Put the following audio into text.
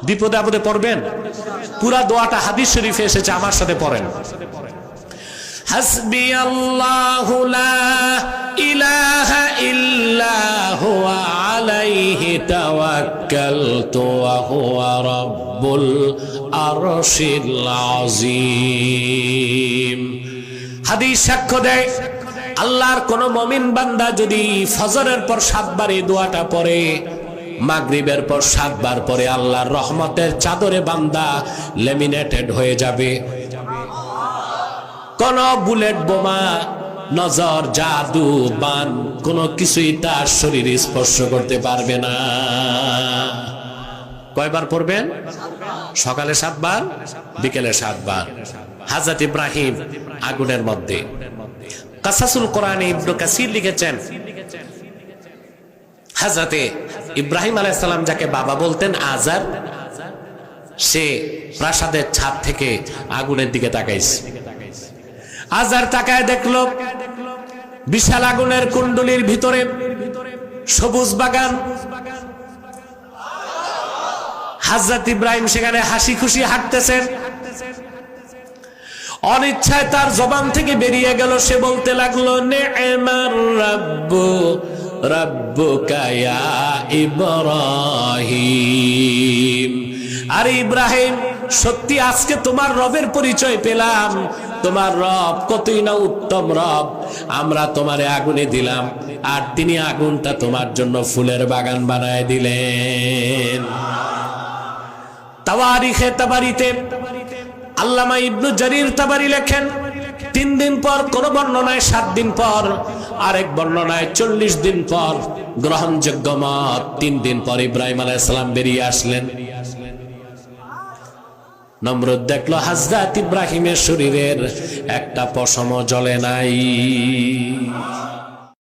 বিপদে আপদে পড়বেন। পুরা দোয়াটা হাদিস শরীফে এসেছে, আমার সাথে পড়েন। হাসবি আল্লাহু লা ইলাহা ইল্লা হুয়া আলাইহি তাওয়াক্কালতু ওয়া হুয়া রাব্বুল আরশিল আযীম। হাদিস সাক্ষ্য দেয়, আল্লাহর কোন মুমিন বান্দা যদি ফজরের পর 7 বার এই দোয়াটা পড়ে, মাগরিবের পর 7 বার পরে, আল্লাহর রহমতের চাদরে বান্দা লেমিনেটেড হয়ে যাবে। কোন বুলেট বোমা, নজর, জাদু, বান কোনো কিছুই তার শরীর স্পর্শ করতে পারবে না। কয়বার পড়বেন? সকালে 7 বার, বিকেলে 7 বার। হযরত ইব্রাহিম আগুনের মধ্যে। কাসাসুল কোরআনে ইবনে কাসির লিখেছেন, হযরত ইব্রাহিম আলাইহিস সালাম যাকে বাবা বলতেন, আজার, সে প্রাসাদের ছাদ থেকে আগুনের দিকে তাকাইছে। আজার তাকায় দেখলো বিশাল আগুনের কুণ্ডলীর ভিতরে সবুজ বাগান। হযরত ইব্রাহিম সেখানে হাসি খুশি হাঁটতেছেন। অনিচ্ছায় তার জবান থেকে বেরিয়ে গেল, সে বলতে লাগলো, নি'মার রাব্বু রাব্বুকা ইয়া ইব্রাহিম। আরে ইব্রাহিম, সত্যি আজকে তোমার রবের পরিচয় পেলাম। তোমার রব কতই না উত্তম রব। আমরা তোমারে আগুনে দিলাম, আর তিনি আগুনটা তোমার জন্য ফুলের বাগান বানায় দিলেন। তাওয়ারিখে তাবারিতে আল্লামা ইবনু জারির তাবারি লেখেন, 3 দিন পর, কোন বর্ণনায় 7 দিন পর, আরেক বর্ণনায় 40 দিন পর, গ্রহণযোগ্য মত 3 দিন পর ইব্রাহিম আলাইহিস সালাম বেরিয়ে আসলেন। নমরুদ দেখলো হযরত ইব্রাহিমের শরীরের একটা পশমও জ্বলে নাই।